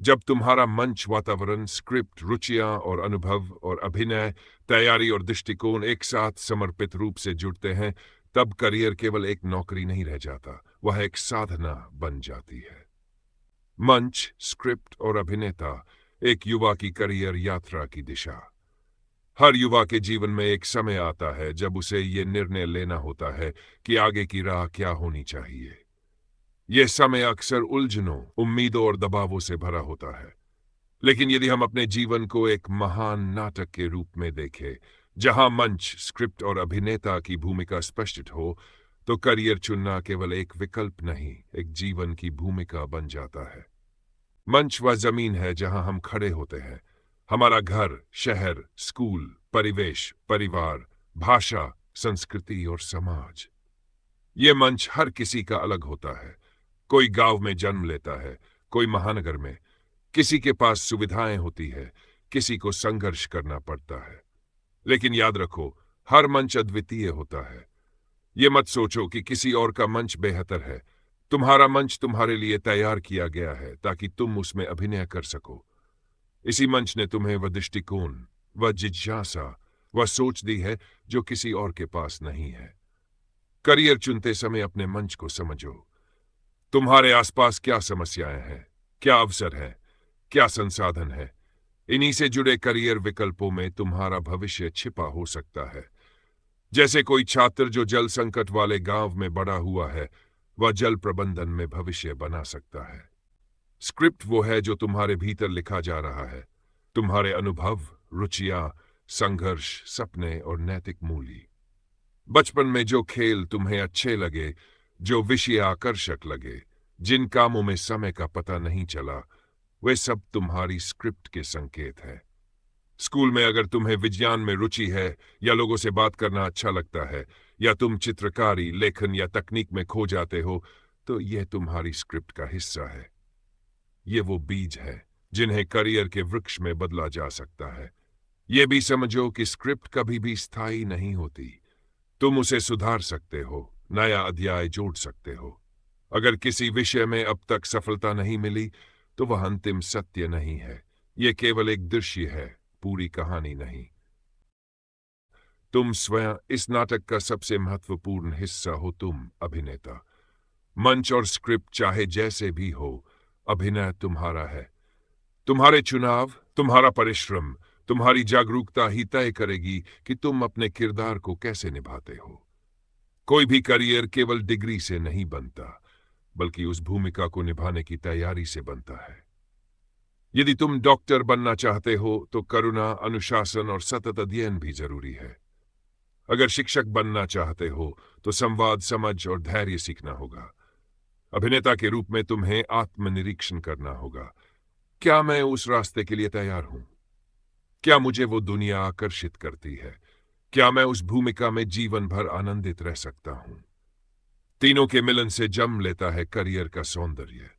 जब तुम्हारा मंच वातावरण, स्क्रिप्ट, रुचियां और अनुभव और अभिनय, तैयारी और दृष्टिकोण एक साथ समर्पित रूप से जुड़ते हैं, तब करियर केवल एक नौकरी नहीं रह जाता, वह एक साधना बन जाती है। मंच, स्क्रिप्ट और अभिनेता एक युवा की करियर यात्रा की दिशा। हर युवा के जीवन में एक समय आता है जब उसे ये निर्णय लेना होता है कि आगे की राह क्या होनी चाहिए। यह समय अक्सर उलझनों, उम्मीदों और दबावों से भरा होता है। लेकिन यदि हम अपने जीवन को एक महान नाटक के रूप में देखें, जहां मंच, स्क्रिप्ट और अभिनेता की भूमिका स्पष्ट हो, तो करियर चुनना केवल एक विकल्प नहीं, एक जीवन की भूमिका बन जाता है। मंच वह जमीन है जहां हम खड़े होते हैं। हमारा घर, शहर, स्कूल, परिवेश, परिवार, भाषा, संस्कृति और समाज। ये मंच हर किसी का अलग होता है। कोई गांव में जन्म लेता है, कोई महानगर में, किसी के पास सुविधाएं होती है, किसी को संघर्ष करना पड़ता है। लेकिन याद रखो, हर मंच अद्वितीय होता है। ये मत सोचो कि किसी और का मंच बेहतर है। तुम्हारा मंच तुम्हारे लिए तैयार किया गया है ताकि तुम उसमें अभिनय कर सको। इसी मंच ने तुम्हें वह दृष्टिकोण, वह जिज्ञासा, वह सोच दी है जो किसी और के पास नहीं है। करियर चुनते समय अपने मंच को समझो। तुम्हारे आसपास क्या समस्याएं हैं, क्या अवसर है, क्या संसाधन है। इन्हीं से जुड़े करियर विकल्पों में तुम्हारा भविष्य छिपा हो सकता है। जैसे कोई छात्र जो जल संकट वाले गांव में बड़ा हुआ है, वह जल प्रबंधन में भविष्य बना सकता है। स्क्रिप्ट वो है जो तुम्हारे भीतर लिखा जा रहा है, तुम्हारे अनुभव, रुचियां, संघर्ष, सपने और नैतिक मूल्य। बचपन में जो खेल तुम्हें अच्छे लगे, जो विषय आकर्षक लगे, जिन कामों में समय का पता नहीं चला, वे सब तुम्हारी स्क्रिप्ट के संकेत हैं। स्कूल में अगर तुम्हें विज्ञान में रुचि है, या लोगों से बात करना अच्छा लगता है, या तुम चित्रकारी, लेखन या तकनीक में खो जाते हो, तो यह तुम्हारी स्क्रिप्ट का हिस्सा है। ये वो बीज है जिन्हें करियर के वृक्ष में बदला जा सकता है। ये भी समझो कि स्क्रिप्ट कभी भी स्थायी नहीं होती। तुम उसे सुधार सकते हो, नया अध्याय जोड़ सकते हो। अगर किसी विषय में अब तक सफलता नहीं मिली, तो वह अंतिम सत्य नहीं है। यह केवल एक दृश्य है, पूरी कहानी नहीं। तुम स्वयं इस नाटक का सबसे महत्वपूर्ण हिस्सा हो। तुम अभिनेता। मंच और स्क्रिप्ट चाहे जैसे भी हो, अभिनय तुम्हारा है। तुम्हारे चुनाव, तुम्हारा परिश्रम, तुम्हारी जागरूकता ही तय करेगी कि तुम अपने किरदार को कैसे निभाते हो। कोई भी करियर केवल डिग्री से नहीं बनता, बल्कि उस भूमिका को निभाने की तैयारी से बनता है। यदि तुम डॉक्टर बनना चाहते हो, तो करुणा, अनुशासन और सतत अध्ययन भी जरूरी है। अगर शिक्षक बनना चाहते हो, तो संवाद, समझ और धैर्य सीखना होगा। अभिनेता के रूप में तुम्हें आत्मनिरीक्षण करना होगा। क्या मैं उस रास्ते के लिए तैयार हूं? क्या मुझे वो दुनिया आकर्षित करती है? क्या मैं उस भूमिका में जीवन भर आनंदित रह सकता हूं? तीनों के मिलन से जन्म लेता है करियर का सौंदर्य।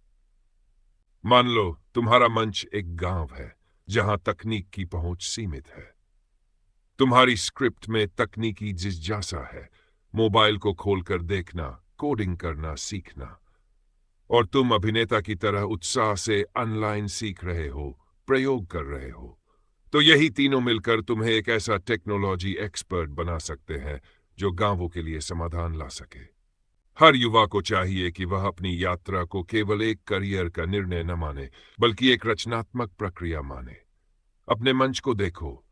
मान लो तुम्हारा मंच एक गांव है जहां तकनीक की पहुंच सीमित है। तुम्हारी स्क्रिप्ट में तकनीकी जिज्ञासा है, मोबाइल को खोलकर देखना, कोडिंग करना सीखना। और तुम अभिनेता की तरह उत्साह से ऑनलाइन सीख रहे हो, प्रयोग कर रहे हो। तो यही तीनों मिलकर तुम्हें एक ऐसा टेक्नोलॉजी एक्सपर्ट बना सकते हैं जो गांवों के लिए समाधान ला सके। हर युवा को चाहिए कि वह अपनी यात्रा को केवल एक करियर का निर्णय न माने, बल्कि एक रचनात्मक प्रक्रिया माने। अपने मंच को देखो,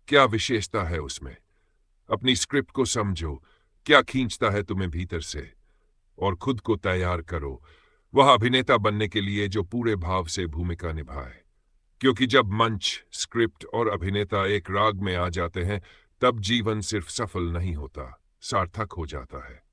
क्या विशेषता है उसमें। अपनी स्क्रिप्ट को समझो, क्या खींचता है तुम्हें भीतर से। और खुद को तैयार करो वह अभिनेता बनने के लिए जो पूरे भाव से भूमिका निभाए। क्योंकि जब मंच, स्क्रिप्ट और अभिनेता एक राग में आ जाते हैं, तब जीवन सिर्फ सफल नहीं होता, सार्थक हो जाता है।